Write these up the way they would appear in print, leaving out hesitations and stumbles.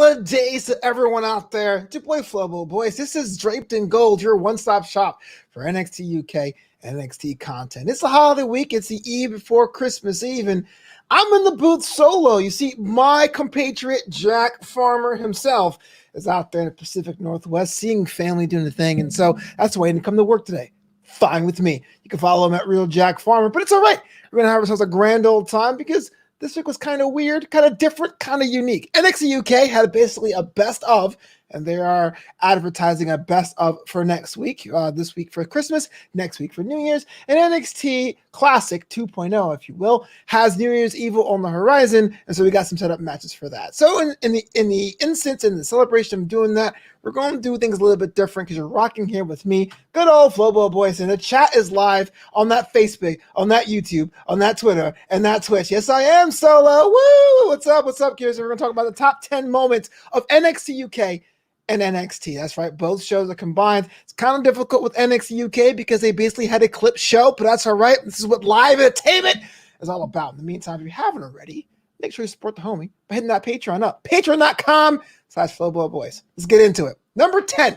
holidays to everyone out there. It's your boy Flobo, boys. This is Draped in Gold, your one-stop shop for NXT UK and NXT content. It's the holiday week. It's the eve before Christmas Eve, and I'm in the booth solo. You see, my compatriot Jack Farmer himself is out there in the Pacific Northwest seeing family doing the thing, and so that's why I didn't come to work today. Fine with me. You can follow him at Real Jack Farmer, but it's all right. We're going to have ourselves a grand old time because this week was kind of weird, kind of different, kind of unique. NXT UK had basically a best of, and they are advertising a best of for next week. This week for Christmas, next week for New Year's. And NXT Classic 2.0, if you will, has New Year's Evil on the horizon, and so we got some setup matches for that. So in the celebration of doing that, we're going to do things a little bit different because you're rocking here with me, good old Flobo Boys, and the chat is live on that Facebook, on that YouTube, on that Twitter, and that Twitch. Yes, I am solo. Woo! What's up? What's up, kids? We're going to talk about the top 10 moments of NXT UK and NXT. That's right. Both shows are combined. It's kind of difficult with NXT UK because they basically had a clip show, but that's all right. This is what live entertainment is all about. In the meantime, if you haven't already, make sure you support the homie by hitting that Patreon up. Patreon.com/FloboBoys. Let's get into it. Number 10,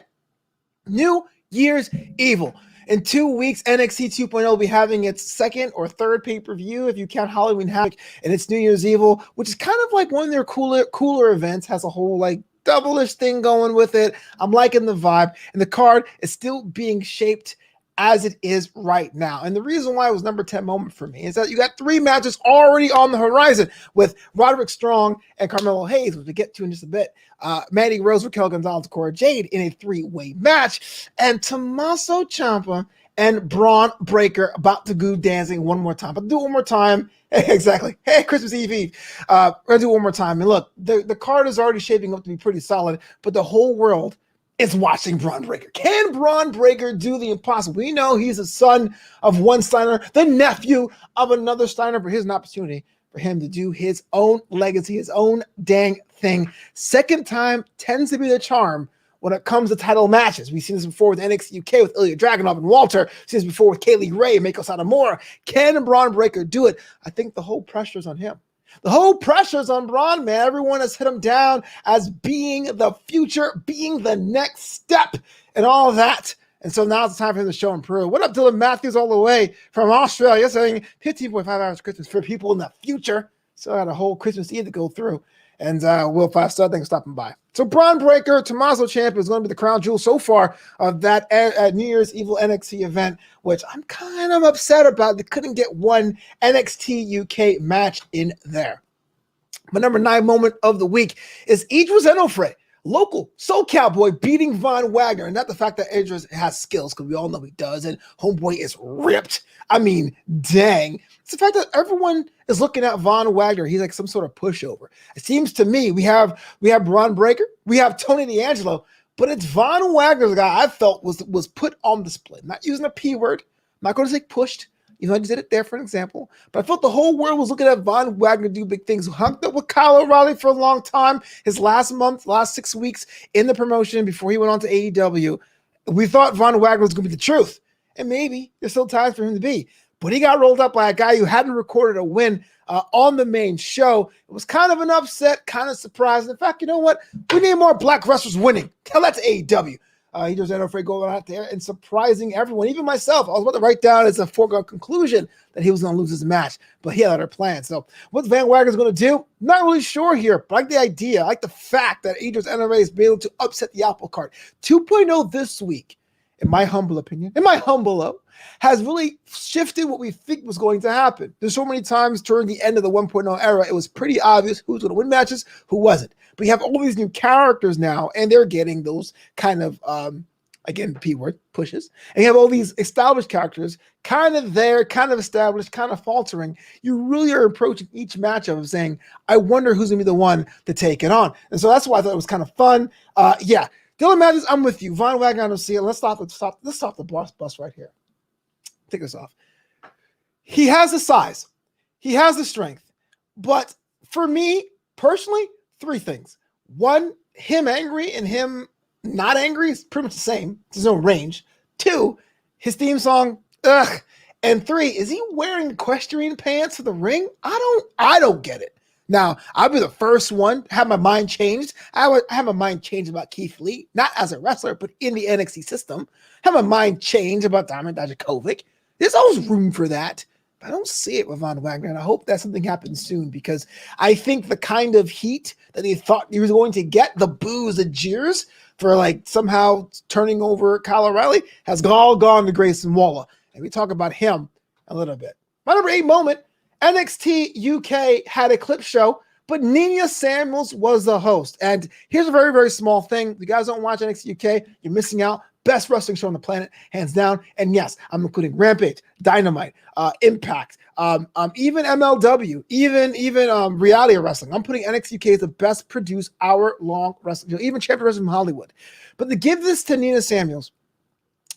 New Year's Evil. In 2 weeks, NXT 2.0 will be having its second or third pay-per-view if you count Halloween Havoc, and it's New Year's Evil, which is kind of like one of their cooler events, has a whole like double-ish thing going with it. I'm liking the vibe, and the card is still being shaped as it is right now. And the reason why it was number 10 moment for me is that you got 3 matches already on the horizon with Roderick Strong and Carmelo Hayes, which we'll get to in just a bit. Mandy Rose, Raquel, Gonzalez, Cora, Jade in a 3-way match. And Tommaso Ciampa and Braun Breaker about to go dancing one more time. But do it one more time. Exactly. Hey, Christmas Eve. We're going to do it one more time. And look, the card is already shaping up to be pretty solid, but the whole world is watching Braun Breaker. Can Braun Breaker do the impossible? We know he's the son of one Steiner, the nephew of another Steiner, but here's an opportunity for him to do his own legacy, his own dang thing. Second time tends to be the charm when it comes to title matches. We've seen this before with NXT UK with Ilya Dragunov and Walter. We've seen this before with Kaylee Ray and Meiko Satomura. Can Braun Breaker do it? I think the whole pressure's on him. The whole pressure's on Braun, man. Everyone has hit him down as being the future, being the next step, and all of that. And so now it's time for him to show and prove. What up, Dylan Matthews, all the way from Australia, saying 15.5 hours Christmas for people in the future. So I got a whole Christmas Eve to go through. And Will 5-star, thanks for stopping by. So Braun Breaker, Tommaso Ciampa is going to be the crown jewel so far of that New Year's Evil NXT event, which I'm kind of upset about. They couldn't get one NXT UK match in there. But number 9 moment of the week is Idris Enofre, local Soul Cowboy, beating Von Wagner. And not the fact that Idris has skills, because we all know he does, and Homeboy is ripped. I mean, dang. It's the fact that everyone is looking at Von Wagner. He's like some sort of pushover. It seems to me we have Braun Breaker, we have Tony D'Angelo, but it's Von Wagner, the guy I felt was put on display. Not using a P word. I'm not going to say pushed. You know, I just did it there for an example. But I felt the whole world was looking at Von Wagner do big things. Who hunked up with Kyle O'Reilly for a long time. His last 6 weeks in the promotion before he went on to AEW. We thought Von Wagner was going to be the truth. And maybe there's still time for him to be. But he got rolled up by a guy who hadn't recorded a win on the main show. It was kind of an upset, kind of surprising. In fact, you know what? We need more black wrestlers winning. Tell that to AEW. He just ended up going out there and surprising everyone, even myself. I was about to write down as a foregone conclusion that he was going to lose his match, but he had other plans. So what Van Wagner's going to do? Not really sure here, but I like the idea. I like the fact that Idris NRA is able to upset the apple cart. 2.0 this week, in my humble opinion, has really shifted what we think was going to happen. There's so many times during the end of the 1.0 era, it was pretty obvious who was going to win matches, who wasn't. But you have all these new characters now, and they're getting those kind of, again, P word, pushes. And you have all these established characters kind of there, kind of established, kind of faltering. You really are approaching each matchup of saying, I wonder who's going to be the one to take it on. And so that's why I thought it was kind of fun. Yeah. Dylan Matthews, I'm with you. Von Wagner, I don't see it. Let's stop the bus right here. Take this off. He has the size. He has the strength. But for me, personally, 3 things. 1, him angry and him not angry is pretty much the same. There's no range. 2, his theme song, ugh. And 3, is he wearing equestrian pants for the ring? I don't get it. Now, I'll be the first one to have my mind changed. I have my mind changed about Keith Lee, not as a wrestler, but in the NXT system. I have my mind changed about Diamond Dijakovic. There's always room for that. But I don't see it with Von Wagner, and I hope that something happens soon, because I think the kind of heat that he thought he was going to get, the boos, the jeers, for like somehow turning over Kyle O'Reilly, has all gone to Grayson Waller. And we talk about him a little bit. My number 8 moment, NXT UK had a clip show, but Nina Samuels was the host. And here's a very, very small thing. If you guys don't watch NXT UK, you're missing out. Best wrestling show on the planet, hands down. And yes, I'm including Rampage, Dynamite, Impact, even MLW, even reality wrestling. I'm putting NXT UK as the best produced hour-long wrestling show, even Champion Wrestling from Hollywood. But to give this to Nina Samuels,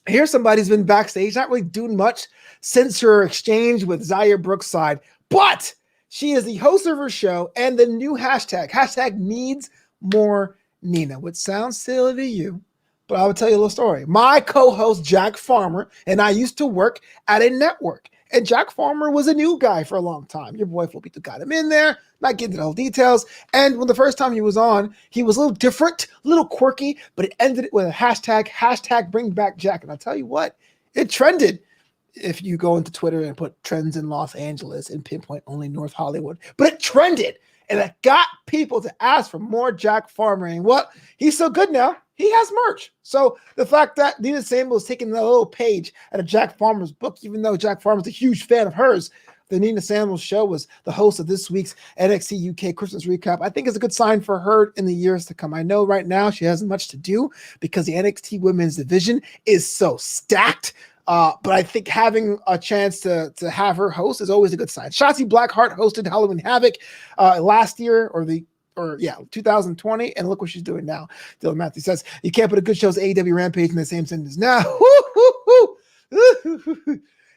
here's somebody who's been backstage, not really doing much since her exchange with Zaya Brookside, but she is the host of her show and the new hashtag needs more Nina, which sounds silly to you, but I will tell you a little story. My co-host, Jack Farmer, and I used to work at a network, and Jack Farmer was a new guy for a long time. Your boy Flobito got him in there, not getting into the whole details. And when the first time he was on, he was a little different, a little quirky, but it ended with a hashtag bring back Jack. And I'll tell you what, it trended. If you go into Twitter and put trends in Los Angeles and pinpoint only North Hollywood, but it trended, and it got people to ask for more Jack Farmer. And what? He's so good now, he has merch. So the fact that Nina Samuels is taking a little page out of Jack Farmer's book, even though Jack Farmer's a huge fan of hers, the Nina Samuels show was the host of this week's NXT UK Christmas recap. I think it's a good sign for her in the years to come. I know right now she hasn't much to do because the NXT women's division is so stacked. But I think having a chance to have her host is always a good sign. Shotzi Blackheart hosted Halloween Havoc last year, or 2020, and look what she's doing now. Dylan Matthews says, you can't put a good show's AEW Rampage in the same sentence. Now,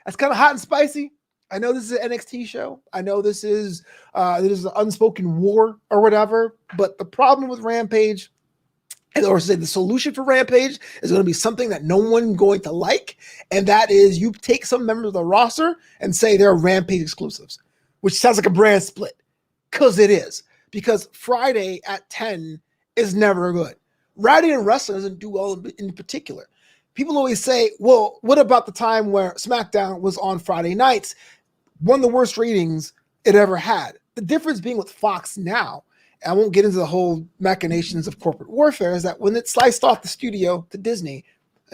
that's kind of hot and spicy. I know this is an NXT show. I know this is an unspoken war or whatever, but the problem with Rampage, or say the solution for Rampage, is going to be something that no one's going to like, and that is you take some members of the roster and say they're Rampage exclusives, which sounds like a brand split, because it is. Because Friday at 10 is never good. Writing and wrestling doesn't do well in particular. People always say, well, what about the time where SmackDown was on Friday nights? One of the worst ratings it ever had. The difference being with Fox now, I won't get into the whole machinations of corporate warfare, is that when it sliced off the studio to Disney,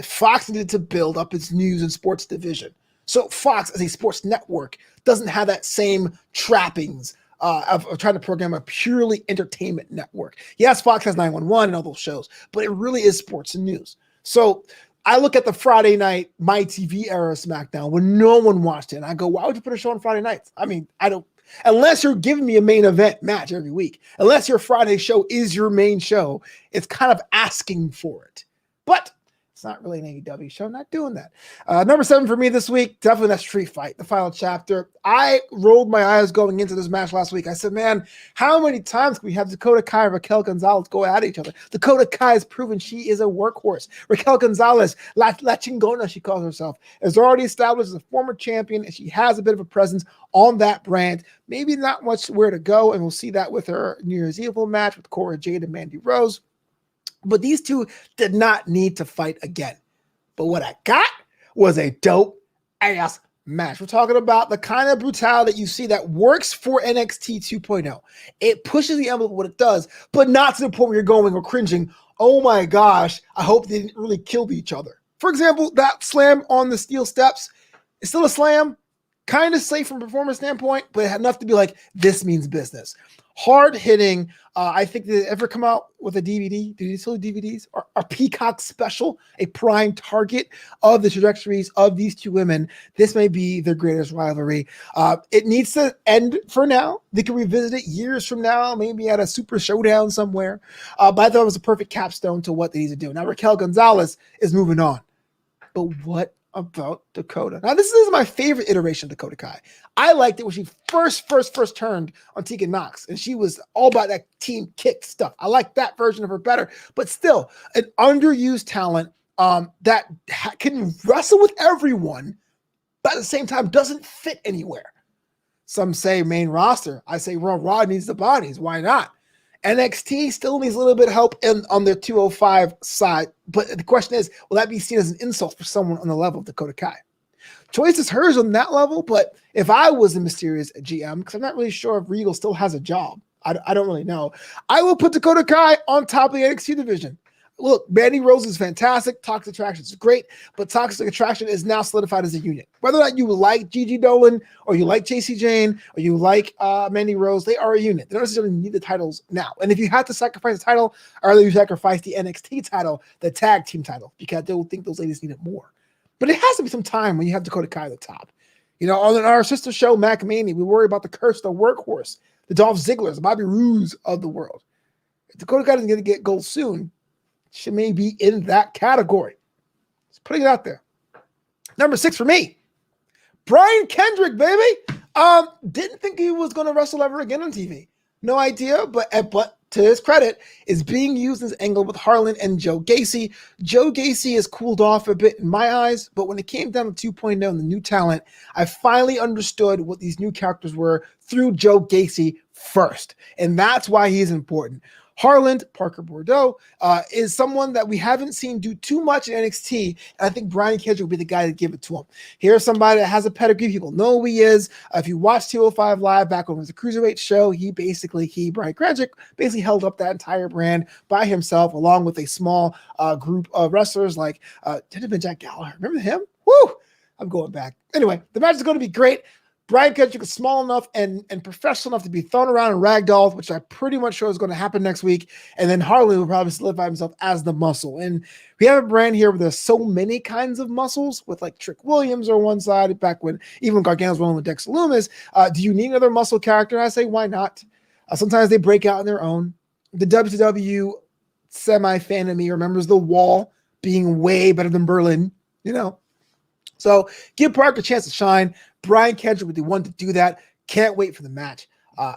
Fox needed to build up its news and sports division. So Fox, as a sports network, doesn't have that same trappings of trying to program a purely entertainment network. Yes, Fox has 911 and all those shows, but it really is sports and news. So I look at the Friday night My TV era SmackDown when no one watched it, and I go, why would you put a show on Friday nights? I mean, I don't. Unless you're giving me a main event match every week, unless your Friday show is your main show, it's kind of asking for it. But it's not really an AEW show, not doing that. Number 7 for me this week, definitely that street fight, the final chapter. I rolled my eyes going into this match last week. I said, man, how many times can we have Dakota Kai and Raquel Gonzalez go at each other? Dakota Kai has proven she is a workhorse. Raquel Gonzalez, La Chingona, she calls herself, is already established as a former champion, and she has a bit of a presence on that brand. Maybe not much where to go, and we'll see that with her New Year's Evil match with Cora, Jade, and Mandy Rose. But these two did not need to fight again. But what I got was a dope ass match. We're talking about the kind of brutality that you see that works for NXT 2.0. It pushes the envelope of what it does, but not to the point where you're going or cringing, oh my gosh, I hope they didn't really kill each other. For example, that slam on the steel steps is still a slam, kind of safe from a performance standpoint, but it had enough to be like, this means business. Hard hitting. I think they ever come out with a DVD. Do they still do DVDs? Or a Peacock special, a prime target of the trajectories of these two women. This may be their greatest rivalry. It needs to end for now. They can revisit it years from now, maybe at a super showdown somewhere. But I thought it was a perfect capstone to what they need to do. Now, Raquel Gonzalez is moving on. But what about Dakota? Now, this is my favorite iteration of Dakota Kai. I liked it when she first turned on Tegan Nox, and she was all about that team kick stuff. I like that version of her better, but still an underused talent that can wrestle with everyone, but at the same time doesn't fit anywhere. Some say main roster. I say Raw needs the bodies. Why not? NXT still needs a little bit of help on their 205 side. But the question is, will that be seen as an insult for someone on the level of Dakota Kai? Choice is hers on that level, but if I was a mysterious GM, because I'm not really sure if Regal still has a job, I don't really know, I will put Dakota Kai on top of the NXT division. Look, Mandy Rose is fantastic. Toxic Attraction is great, but Toxic Attraction is now solidified as a unit. Whether or not you like Gigi Dolan or you like JC Jane or you like Mandy Rose, they are a unit. They don't necessarily need the titles now. And if you have to sacrifice the title, I'd rather you sacrifice the NXT title, the tag team title, because I don't think those ladies need it more. But it has to be some time when you have Dakota Kai at the top. You know, on our sister show, Mac Maney, we worry about the curse, the workhorse, the Dolph Zigglers, the Bobby Roode of the world. If Dakota Kai isn't going to get gold soon, she may be in that category. Just putting it out there. Number 6 for me, Brian Kendrick, baby. Didn't think he was going to wrestle ever again on TV. No idea, but to his credit, is being used as angle with Harlan and Joe Gacy. Joe Gacy has cooled off a bit in my eyes, but when it came down to 2.0 and the new talent, I finally understood what these new characters were through Joe Gacy first, and that's why he's important. Harlan, Parker Bordeaux, is someone that we haven't seen do too much in NXT, and I think Brian Kendrick will be the guy to give it to him. Here's somebody that has a pedigree. People know who he is. If you watch 205 Live back when it was a Cruiserweight show, Brian Kendrick, basically held up that entire brand by himself, along with a small group of wrestlers like did it been Jack Gallagher? Remember him? Woo! I'm going back. Anyway, the match is going to be great. Brian Kendrick is small enough and professional enough to be thrown around and ragdolled, which I'm pretty much sure is going to happen next week. And then Harley will probably solidify himself as the muscle. And we have a brand here where there's so many kinds of muscles, with like Trick Williams on one side, back when even Gargano's rolling with Dexter Lumis. Do you need another muscle character? I say, why not? Sometimes they break out on their own. The WCW semi-fan of me remembers The Wall being way better than Berlin, you know. So give Parker a chance to shine. Brian Kendrick would be one to do that. Can't wait for the match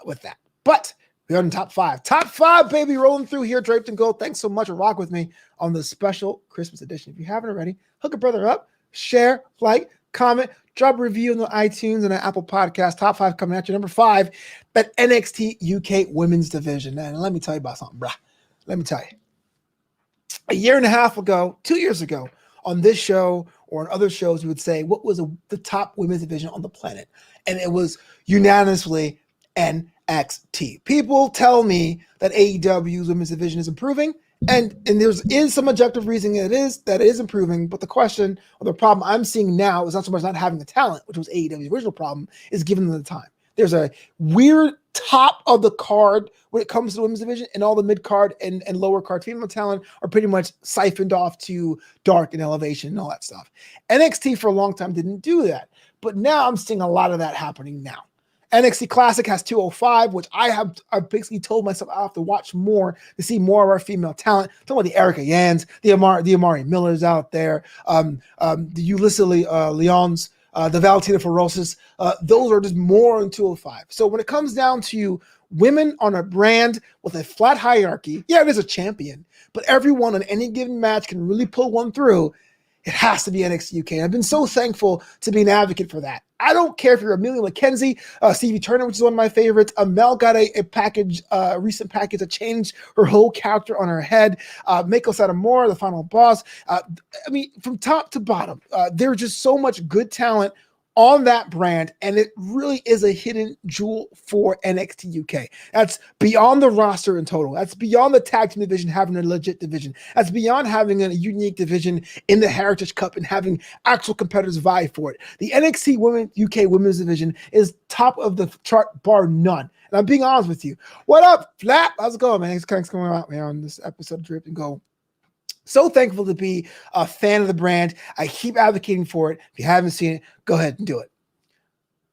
with that. But we're on top 5. Top 5, baby, rolling through here. Draped in Gold. Thanks so much for rocking with me on the special Christmas edition. If you haven't already, hook a brother up, share, like, comment, drop a review on the iTunes and the Apple Podcast. Top 5 coming at you. Number 5, that NXT UK Women's Division. And let me tell you about something, bruh. Let me tell you. A year and a half ago, 2 years ago, on this show or on other shows, we would say, what was the top women's division on the planet? And it was unanimously NXT. People tell me that AEW's women's division is improving, and is some objective reason that it is improving, but the question or the problem I'm seeing now is not so much not having the talent, which was AEW's original problem, is giving them the time. There's a weird top of the card when it comes to the women's division, and all the mid card and lower card female talent are pretty much siphoned off to Dark and Elevation and all that stuff. NXT for a long time didn't do that, but now I'm seeing a lot of that happening now. NXT Classic has 205, which I basically told myself I have to watch more to see more of our female talent. Talking about the Erica Yans, the Amari Millers out there, the Ulysses Leons, the Valentina Ferrosis. Those are just more on 205. So when it comes down to women on a brand with a flat hierarchy, yeah, there's a champion, but everyone on any given match can really pull one through. It has to be NXT UK. I've been so thankful to be an advocate for that. I don't care if you're Amelia McKenzie, Stevie Turner, which is one of my favorites. Mel got a package, a recent package that changed her whole character on her head. Mako Satomura, the final boss. I mean, from top to bottom, there's just so much good talent on that brand, and it really is a hidden jewel for NXT UK. That's beyond the roster in total. That's beyond the tag team division having a legit division. That's beyond having a unique division in the Heritage Cup and having actual competitors vie for it. The NXT UK Women's Division is top of the chart, bar none. And I'm being honest with you. What up, Flap? How's it going, man? Thanks for coming out, man, on this episode of Draped and Go. So thankful to be a fan of the brand. I keep advocating for it. If you haven't seen it, go ahead and do it.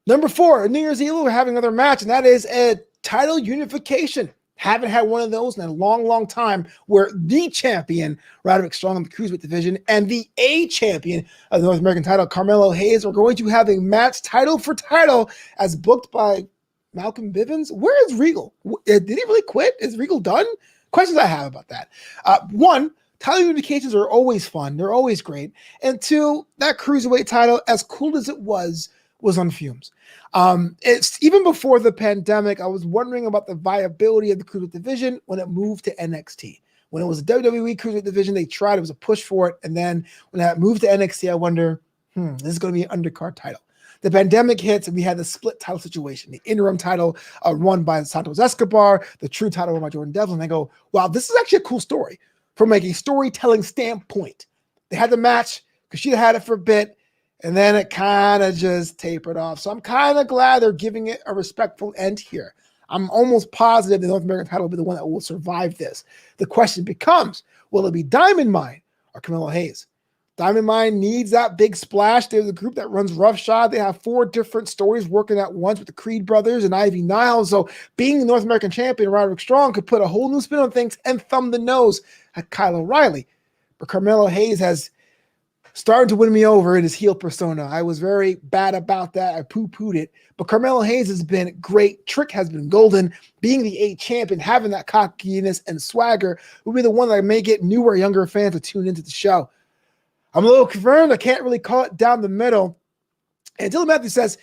Number 4, New Year's Eve, we're having another match, and that is a title unification. Haven't had one of those in a long, long time, where the champion, Roderick Strong in the Cruiserweight division, and the A champion of the North American title, Carmelo Hayes, are going to have a match title for title as booked by Malcolm Bivens. Where is Regal? Did he really quit? Is Regal done? Questions I have about that. One, title unifications are always fun. They're always great. And 2, that Cruiserweight title, as cool as it was was on fumes. It's even before the pandemic, I was wondering about the viability of the cruiserweight division when it moved to NXT. When it was a WWE cruiserweight division, they tried, it was a push for it. And then when that moved to NXT, I wonder, this is going to be an undercard title. The pandemic hits and we had the split title situation, the interim title run by Santos Escobar, the true title run by Jordan Devlin. And I go, wow, this is actually a cool story from like a storytelling standpoint. They had the match because she'd had it for a bit, and then it kind of just tapered off. So I'm kind of glad they're giving it a respectful end here. I'm almost positive the North American title will be the one that will survive this. The question becomes, will it be Diamond Mine or Carmelo Hayes? Diamond Mine needs that big splash. There's a group that runs roughshod. They have 4 different stories working at once with the Creed brothers and Ivy Niles. So being the North American champion, Roderick Strong, could put a whole new spin on things and thumb the nose at Kyle O'Reilly. But Carmelo Hayes has started to win me over in his heel persona. I was very bad about that. I poo-pooed it. But Carmelo Hayes has been great. Trick has been golden. Being the 8 champion, having that cockiness and swagger will be the one that may get newer, younger fans to tune into the show. I'm a little confirmed. I can't really call it down the middle. And Dylan Matthews says,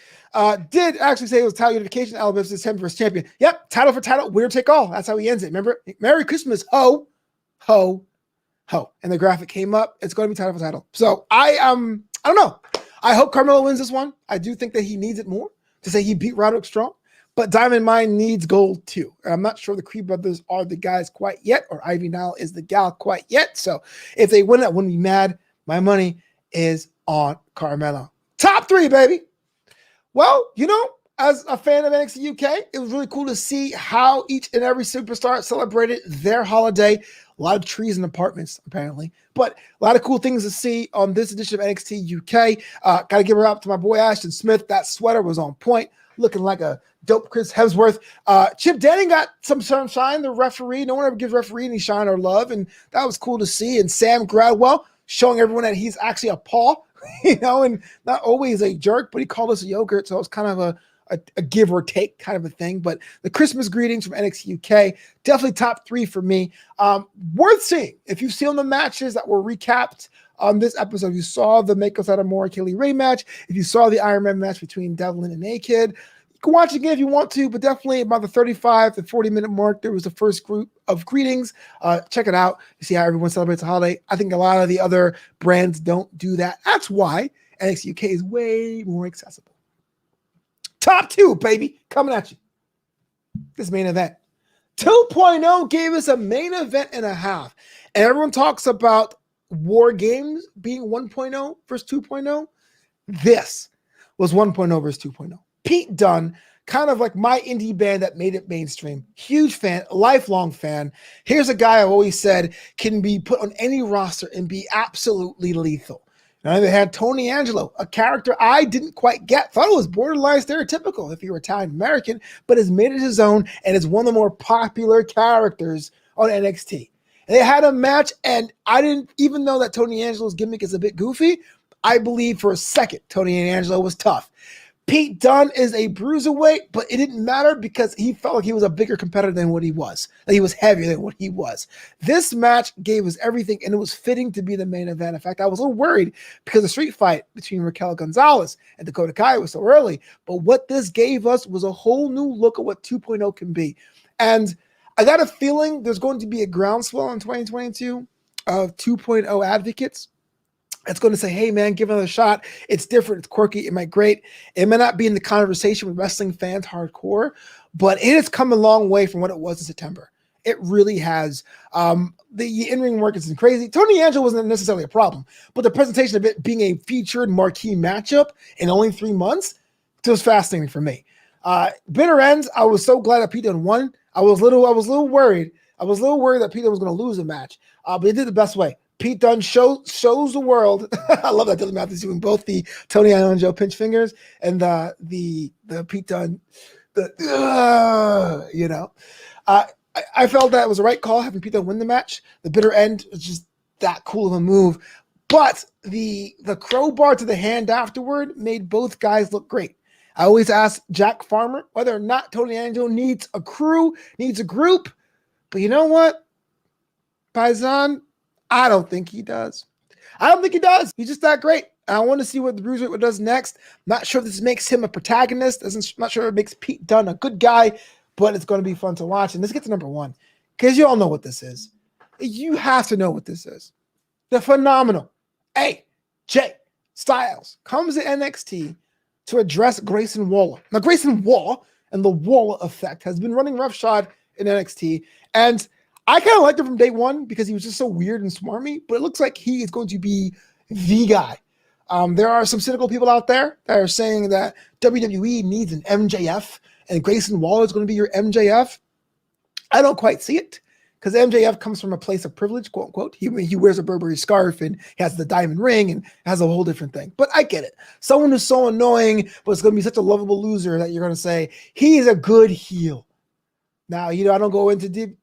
did actually say it was title unification. Alabama is him versus champion. Yep, title for title, winner take all. That's how he ends it. Remember? Merry Christmas, ho, ho, ho. And the graphic came up. It's going to be title for title. So I don't know. I hope Carmelo wins this one. I do think that he needs it more to say he beat Roderick Strong. But Diamond Mine needs gold too. And I'm not sure the Creed brothers are the guys quite yet, or Ivy Nile is the gal quite yet. So if they win, I wouldn't be mad. My money is on Carmelo. Top 3, baby. Well, you know, as a fan of NXT UK, it was really cool to see how each and every superstar celebrated their holiday. A lot of trees and apartments, apparently, but a lot of cool things to see on this edition of NXT UK. Got to give her up to my boy Ashton Smith. That sweater was on point, looking like a dope Chris Hemsworth. Chip Denning got some sunshine, the referee. No one ever gives referee any shine or love, and that was cool to see. And Sam Gradwell showing everyone that he's actually a paw, you know, and not always a jerk, but he called us a yogurt, so it's kind of a give or take kind of a thing. But the Christmas greetings from NXT UK, definitely top 3 for me. Worth seeing. If you've seen the matches that were recapped on this episode, you saw the Make Us Out of More Kelly Ray match, if you saw the Iron Man match between Devlin and A-Kid, you can watch it again if you want to, but definitely about the 35 to 40-minute mark, there was the first group of greetings. Check it out. You see how everyone celebrates the holiday. I think a lot of the other brands don't do that. That's why NXT UK is way more accessible. Top 2, baby, coming at you. This main event. 2.0 gave us a main event and a half. And everyone talks about War Games being 1.0 versus 2.0. This was 1.0 versus 2.0. Pete Dunne, kind of like my indie band that made it mainstream. Huge fan, lifelong fan. Here's a guy I've always said can be put on any roster and be absolutely lethal. Now they had Tony Angelo, a character I didn't quite get. Thought it was borderline stereotypical if you were Italian American, but has made it his own and is one of the more popular characters on NXT. And they had a match, and I didn't even know that Tony Angelo's gimmick is a bit goofy. I believe for a second Tony Angelo was tough. Pete Dunne is a bruiserweight, but it didn't matter because he felt like he was a bigger competitor than what he was. That he was heavier than what he was. This match gave us everything, and it was fitting to be the main event. In fact, I was a little worried because the street fight between Raquel Gonzalez and Dakota Kai was so early. But what this gave us was a whole new look at what 2.0 can be. And I got a feeling there's going to be a groundswell in 2022 of 2.0 advocates. It's going to say, hey, man, give it another shot. It's different. It's quirky. It might great. It may not be in the conversation with wrestling fans hardcore, but it has come a long way from what it was in September. It really has. The in-ring work is crazy. Tony Angelo wasn't necessarily a problem, but the presentation of it being a featured marquee matchup in only 3 months, it was fascinating for me. Bitter ends. I was so glad that Pete Dunne won. I was a little worried. I was a little worried that Pete Dunne was going to lose the match, but he did the best way. Pete Dunne shows the world. I love that Dylan Matthews doing both the Tony Angelo pinch fingers and the Pete Dunne, I felt that it was the right call having Pete Dunne win the match. The bitter end was just that cool of a move. But the crowbar to the hand afterward made both guys look great. I always ask Jack Farmer whether or not Tony Angelo needs a crew, needs a group. But you know what, Paisan? I don't think he does. I don't think he does. He's just that great. I want to see what the Bruiserweight does next. Not sure if this makes him a protagonist. Not sure if it makes Pete Dunne a good guy, but it's going to be fun to watch. And let's get to number 1, because you all know what this is. You have to know what this is. The phenomenal AJ Styles comes to NXT to address Grayson Waller. Now, Grayson Waller and the Waller effect has been running roughshod in NXT, and I kind of liked him from day one because he was just so weird and smarmy, but it looks like he is going to be the guy. There are some cynical people out there that are saying that WWE needs an MJF and Grayson Waller is going to be your MJF. I don't quite see it, because MJF comes from a place of privilege, quote unquote. He wears a Burberry scarf and he has the diamond ring and has a whole different thing. But I get it. Someone who's so annoying, but it's going to be such a lovable loser that you're going to say, he's a good heel. Now, I don't go into deep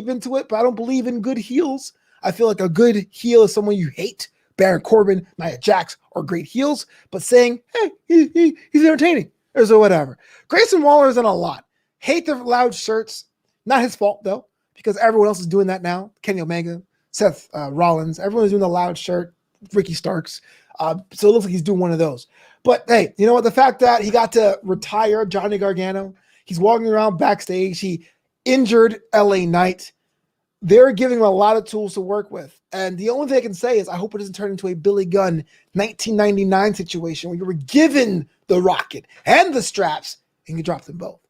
into it, but I don't believe in good heels. I feel like a good heel is someone you hate. Baron Corbin, Nia Jax are great heels, but saying, hey, he's entertaining, or so whatever. Grayson Waller is in a lot. Hate the loud shirts. Not his fault, though, because everyone else is doing that now. Kenny Omega, Seth Rollins, everyone is doing the loud shirt. Ricky Starks. So it looks like he's doing one of those. But hey, you know what? The fact that he got to retire Johnny Gargano, he's walking around backstage. He injured LA Knight. They're giving him a lot of tools to work with. And the only thing I can say is I hope it doesn't turn into a Billy Gunn 1999 situation where you were given the rocket and the straps and you dropped them both.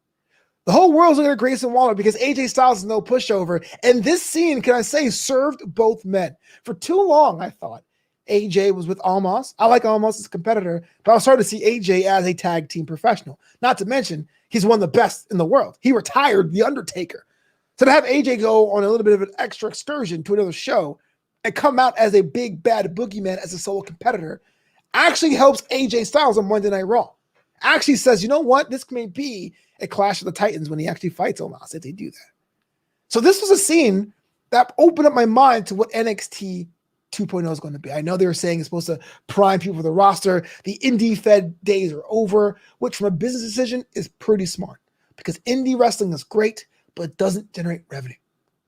The whole world's looking at Grayson Waller because AJ Styles is no pushover. And this scene, can I say, served both men. For too long, I thought AJ was with Almas. I like Almas as a competitor, but I was starting to see AJ as a tag team professional. Not to mention, he's one of the best in the world. He retired The Undertaker. So to have AJ go on a little bit of an extra excursion to another show and come out as a big bad boogeyman as a solo competitor actually helps AJ Styles on Monday Night Raw. Actually says, you know what? This may be a Clash of the Titans when he actually fights Omos if they do that. So this was a scene that opened up my mind to what NXT 2.0 is going to be. I know they were saying it's supposed to prime people for the roster. The indie fed days are over, which from a business decision is pretty smart because indie wrestling is great, but it doesn't generate revenue.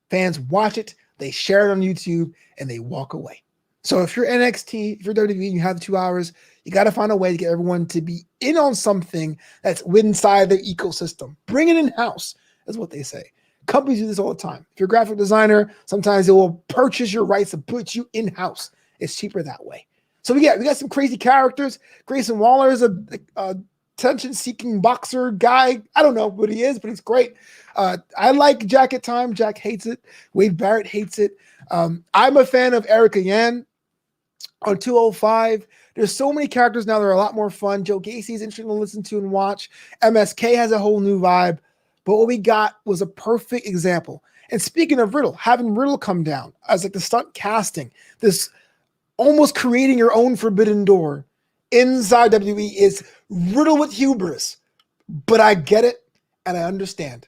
Fans watch it, they share it on YouTube, and they walk away. So if you're NXT, if you're WWE and you have 2 hours, you got to find a way to get everyone to be in on something that's inside their ecosystem. Bring it in-house, is what they say. Companies do this all the time. If you're a graphic designer, sometimes they will purchase your rights to put you in-house. It's cheaper that way. So we got some crazy characters. Grayson Waller is a attention-seeking boxer guy. I don't know what he is, but he's great. I like Jacket Time. Jack hates it. Wade Barrett hates it. I'm a fan of Erica Yan on 205. There's so many characters now that are a lot more fun. Joe Gacy's interesting to listen to and watch. MSK has a whole new vibe. But what we got was a perfect example. And speaking of Riddle, having Riddle come down as like the stunt casting, this almost creating your own forbidden door inside WWE is Riddle with hubris. But I get it and I understand.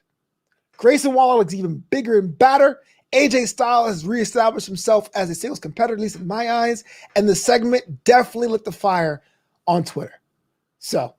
Grayson Waller looks even bigger and badder. AJ Styles has reestablished himself as a singles competitor, at least in my eyes, and the segment definitely lit the fire on Twitter. So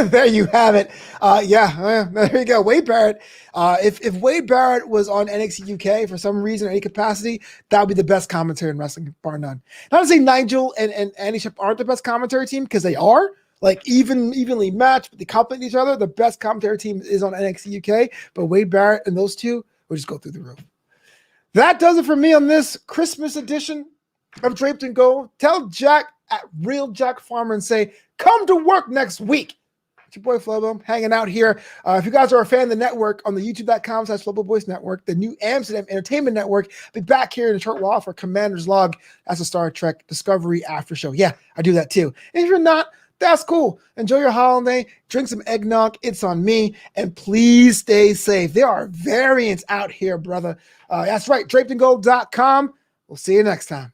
there you have it. There you go. Wade Barrett. If Wade Barrett was on NXT UK for some reason or any capacity, that would be the best commentary in wrestling, bar none. Not to say Nigel and Andy Shep aren't the best commentary team, because they are. Like evenly matched, but they complement each other. The best commentary team is on NXT UK, but Wade Barrett and those two will just go through the roof. That does it for me on this Christmas edition of Draped and Go. Tell Jack at Real Jack Farmer and say, come to work next week. It's your boy Flobo hanging out here. If you guys are a fan of the network on the youtube.com/Flobo Voice Network, the new Amsterdam Entertainment Network, I'll be back here in a short while for Commander's Log. That's a Star Trek Discovery after show. Yeah, I do that too. And if you're not, that's cool. Enjoy your holiday. Drink some eggnog. It's on me. And please stay safe. There are variants out here, brother. That's right. DrapedandGold.com. We'll see you next time.